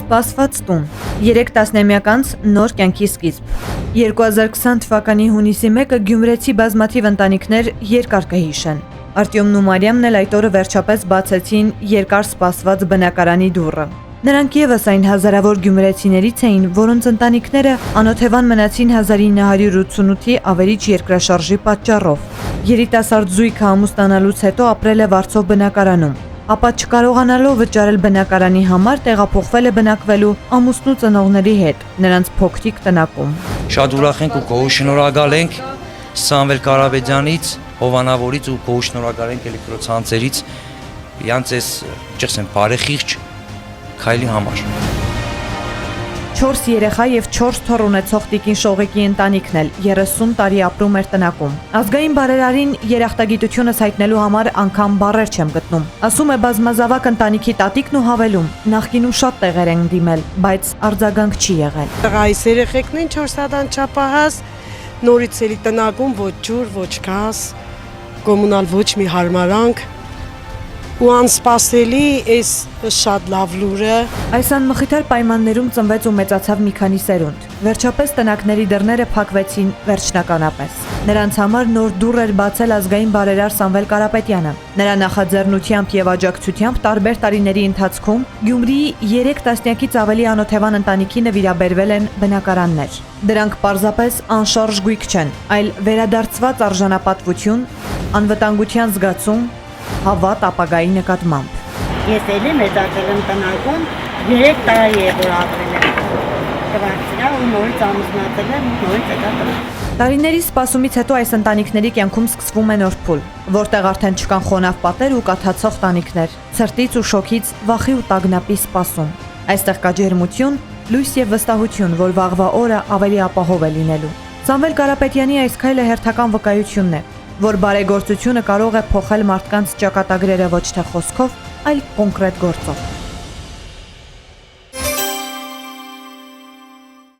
Սպասված տուն, 3 տասնամյակ անց նոր կյանքի սկիզբ։ 2020 թվականի հունիսի 1-ը գյումրեցի բազմաթիվ ընտանիքներ երկար կհիշեն։ Արտյոմն ու Մարիամն էլ այդ օրը վերջապես բացեցին երկար սպասված բնակարանի դուռը։ Նրանք ևս այն հազարավոր գյումրեցիներից էին, որոնց ընտանիքները անօթևան մնացին 1988-ի ավերիչ երկրաշարժի պատճառով։ Երիտասարդ զույգը ամուսնանալուց հետո ապրել է Վարձով բնակարանում, ապա չկարողանալով վճարել բնակարանի համար տեղափոխվել է բնակվելու ամուսնու ծնողների հետ, նրանց փոքրիկ տնակում։ Շատ ուրախ ենք ու գոհ շնորհակալ ենք Սամվել Կարապետյանից, Հովանավորից ու գոհ շնորհակալ ենք էլեկտրոցանցերից, իրանց այս ճիշտ բարեխիղճ քայլի համար։ 4 երեխա եւ 4 թոռ ունեցող տիկին Շողեկի ընտանիքն էլ 30 տարի ապրում էր տնակում։ Ազգային բարերարին երախտագիտությունս հայտնելու համար անգամ բառեր չեմ գտնում։ Ասում է բազմազավակ ընտանիքի տատիկն ու հավելում. նախկինում շատ տեղեր են դիմել, բայց արձագանք չի եղել։ Այս երեխեքն են 4 հատ անչափահաս, նորից էլի տնակում ոչ ջուր, ոչ գազ, կոմունալ ոչ մի հարմարանք։ Ու անսպասելի էս շատ լավ լուրը։ Այս անմխիթար պայմաններում ծնվեց ու մեծացավ մի քանի սերունդ։ Վերջապես տնակների դռները փակվեցին վերջնականապես։ Նրանց համար նոր դուռ էր բացել ազգային բարերար Սամվել Կարապետյանը։ Նրա նախաձեռնությամբ եւ աջակցությամբ տարբեր տարիների ընթացքում Գյումրիի 3 տասնյակից ավելի անօթևան ընտանիքի նվիրաբերվել են բնակարաններ։ Դրանք պարզապես անշարժ գույք չեն, այլ վերադարձված արժանապատվություն, անվտանգության զգացում, հավատ ապագայի նկատմամբ։ Ես էլի մեծացել եմ տնակում, 3 տարի է որ ապրել եմ։ Տղացիրա ու նորից ամուսնացել եմ, նորից եկա տղա։ Տարիների սպասումից հետո այս ընտանիքների կյանքում սկսվում է նոր փուլ, որտեղ արդեն չկան խոնավ պատեր ու կաթացող տանիքներ, ցրտից ու շոքից վախի ու տագնապի սպասում։ Այստեղ կա ջերմություն, լույս եւ վստահություն, որ վաղվա օրը ավելի ապահով է լինելու։ Սամվել Կարապետյանի այս քայլը հերթական վկայությունն է, որ բարեգործությունը կարող է փոխել մարդկանց ճակատագրերը ոչ թե խոսքով, այլ կոնկրետ գործով։